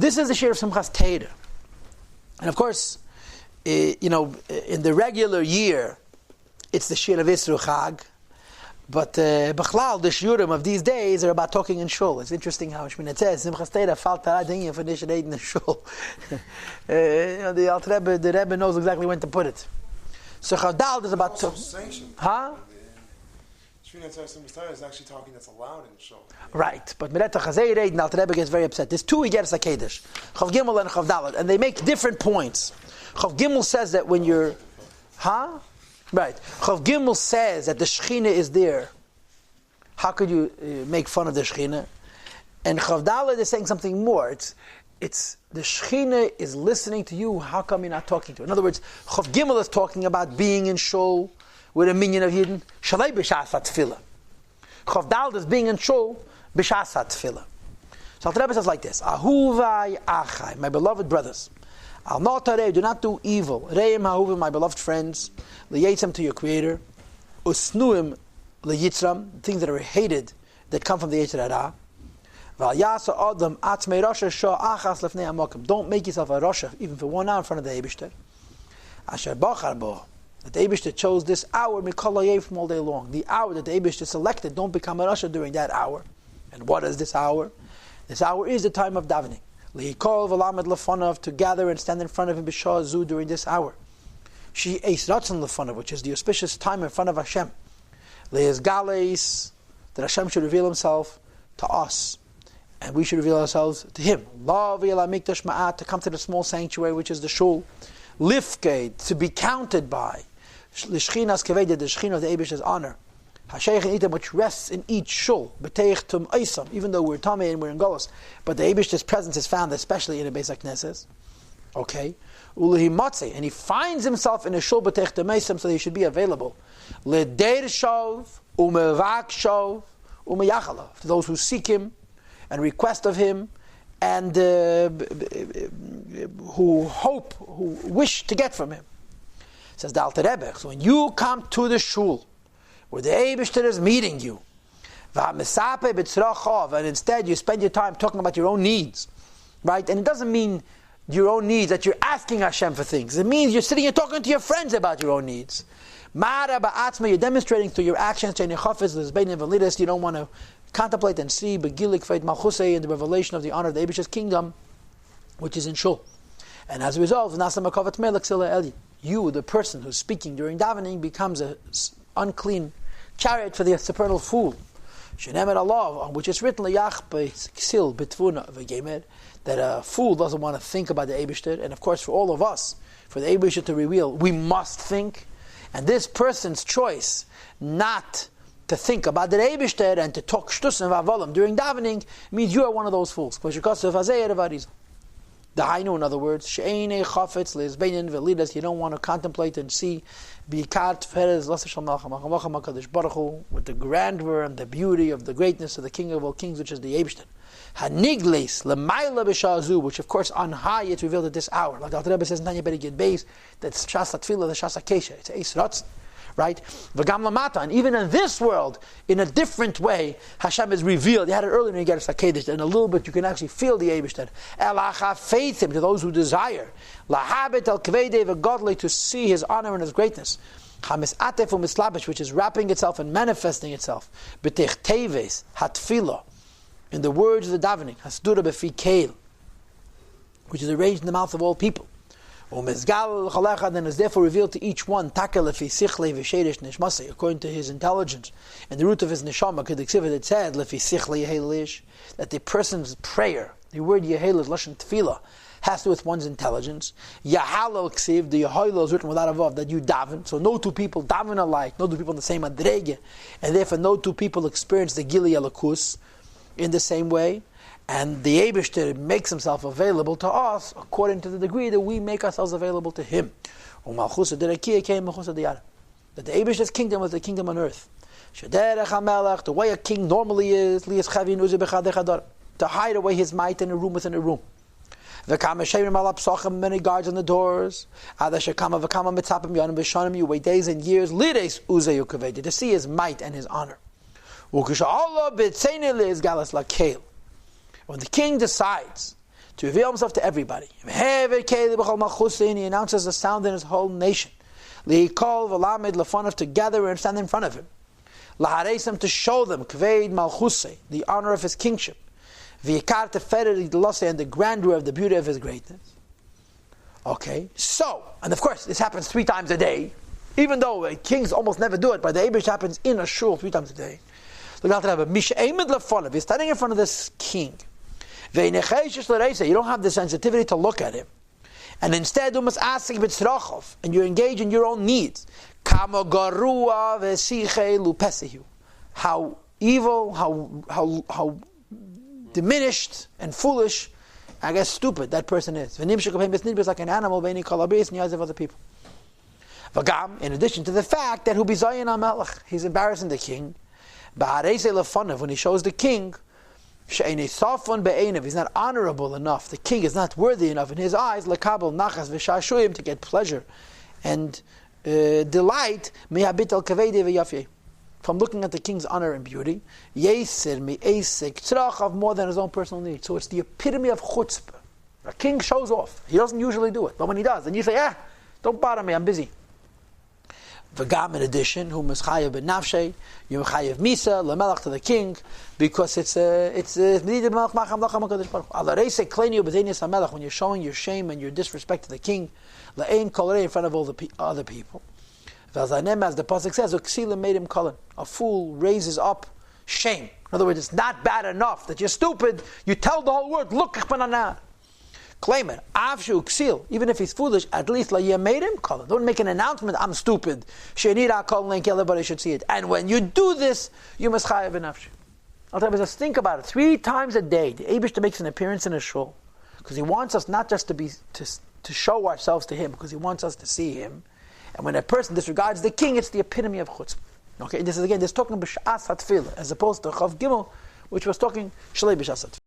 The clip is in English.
this is the shir of Simchas Torah. And of course, in the regular year, it's the shir of Isru Chag. But Bechlal, the shiurim of these days are about talking in shul. It's interesting how it says, Simchas Torah falt taradinyan for nishin in the shul. The Rebbe knows exactly when to put it. So Chavdal is about... Huh? Simchas Torah is actually talking that's allowed in the shul. Right, but Mereta Chazei Reid and Alter Rebbe gets very upset. There's two Igeres HaKedesh, Chav Gimel and Chav Dalet, and they make different points. Chav Gimel says that when you're... Huh? Right. Chav Gimel says that the Shechina is there. How could you make fun of the Shechina? And Chav Dalet is saying something more. It's the Shechina is listening to you. How come you're not talking to her? In other words, Chav Gimel is talking about being in shul with a minion of Yidden. Shalai b'shas ha-tefillah. Chav Dalet is being in shul b'shas ha-tefillah. So Alter Rebbe says like this: Ahuvai achai, my beloved brothers. Al notarei, do not do evil. Reim ha'uvim, my beloved friends. Liyetzem, to your Creator. Usnuim liyitzram, things that are hated that come from the Yetzer Hara. Val yasa adam atzmei rosha sho achas lefnei hamokim. Don't make yourself a rosha even for 1 hour in front of the Eibishter. Asher bachar bo, that the Eibishter chose this hour mikol hayev from all day long. The hour that the Eibishter selected, don't become a rosha during that hour. And what is this hour? This hour is the time of davening. Lihikol v'lamed lefonav, to gather and stand in front of him b'shah zu during this hour. She eis ratzon lefonav, which is the auspicious time in front of Hashem. Leis galeis, that Hashem should reveal Himself to us, and we should reveal ourselves to Him. La v'yela mikdash ma'at, to come to the small sanctuary, which is the shul. Lifkei, to be counted by. L'shchinas keved, the shchina of the Eibishter's honor. Hasheich and Itam, which rests in each shul. B'teich tum oisam, even though we're Tamei and we're in Golos, but the Eibishter's presence is found especially in the Beis HaKnesses. Okay. Ulehi matzeh, and he finds himself in a shul b'teich tum oisam, so he should be available. L'deir shov, u'mevak shov, u'meyachalav, to those who seek him and request of him, and who hope, who wish to get from him. Says the Alter Rebbe, so when you come to the shul, where the Eibishter is meeting you, and instead you spend your time talking about your own needs, right? And it doesn't mean your own needs that you're asking Hashem for things. It means you're sitting and talking to your friends about your own needs. You're demonstrating through your actions, you don't want to contemplate and see begilik feit malchusei, in the revelation of the honor of the Eibishter's kingdom, which is in shul. And as a result, you, the person who's speaking during davening, becomes a unclean chariot for the supernal fool. On which is written that a fool doesn't want to think about the Eibishter, and of course for all of us, for the Eibishter to reveal, we must think. And this person's choice not to think about the Eibishter and to talk shtus and vavolim during davening means you are one of those fools. The Hainu, in other words, she'einei chafetz le'ezbeinin v'lidas, you don't want to contemplate and see bikat ferez l'aseh malcha HaKadosh Baruch Hu, with the grandeur and the beauty of the greatness of the King of all kings, which is the Eibishter. Hanigles l'mayla b'shazu, which of course on high it's revealed at this hour. Like the Alter Rebbe says in Tanya Berigid Beis, that's shasa tefillah, the shasa kesha, it's eis ratzon. Right? V'gam lamata, and even in this world, in a different way, Hashem is revealed. You had it earlier in Igeres HaKedesh, and a little bit you can actually feel the Eibishter. Elacha faithim, to those who desire. Lahabit al kveidei v'godlei, to see His honor and His greatness. Hamis atef u'mislabish, which is wrapping itself and manifesting itself. B'tech teves hatfila, in the words of the davening, hasdura b'fi keil, which is arranged in the mouth of all people. Then is therefore revealed to each one according to his intelligence and the root of his neshama. It said that the person's prayer, the word Yehel is lashon tefillah, has to do with one's intelligence. Yahalo ksiv, the Yeholo is written without a vav, that you daven. So no two people daven alike, no two people in the same adrege, and therefore no two people experience the Gili Alakus in the same way. And the Eibishter makes Himself available to us according to the degree that we make ourselves available to Him. That the Eibishter's kingdom was the kingdom on earth. The way a king normally is, to hide away his might in a room within a room. Many guards on the doors. You wait days and years to see His might and His honor. When the king decides to reveal himself to everybody. He announces the sound in his whole nation. To gather and stand in front of him. To show them the honor of his kingship. And the grandeur of the beauty of his greatness. Okay, so, and of course, this happens 3 times a day. Even though kings almost never do it, but the Eibush happens in a shul 3 times a day. He's standing in front of this king. You don't have the sensitivity to look at him. And instead, you must ask and you engage in your own needs. How evil, how diminished and foolish, I guess stupid that person is. Like an animal in the eyes of other people. In addition to the fact that he's embarrassing the king. When he shows the king, he's not honorable enough. The king is not worthy enough in his eyes to get pleasure and delight from looking at the king's honor and beauty, more than his own personal needs. So it's the epitome of chutzpah. A king shows off. He doesn't usually do it, but when he does, then you say, don't bother me, I'm busy. V'gam, in addition, who mischayev ben nafshay, you mischayev misa lemelach to the king, because it's medida melach macham lacham hakadosh baruch hu. Alareisek kleinu b'zenius hamelach, when you're showing your shame and your disrespect to the king, le'ein kolrei, in front of all the other people. V'azanem, as the pasuk says, uksilim made him kolen. A fool raises up shame. In other words, it's not bad enough that you're stupid. You tell the whole world, look, claim it. Avshu uksil, even if he's foolish, at least you made him kolen. Don't make an announcement, I'm stupid. Shenira kolen, everybody should see it. And when you do this, you must chayav benafshu. I'll tell you, just think about it. 3 times a day, the Eibishter makes an appearance in a shul, because he wants us not just to show ourselves to him, because he wants us to see him. And when a person disregards the king, it's the epitome of chutzpah. Okay, this is talking b'shas hatfilah, as opposed to Chav Gimel, which was talking shalei b'shas hatfilah.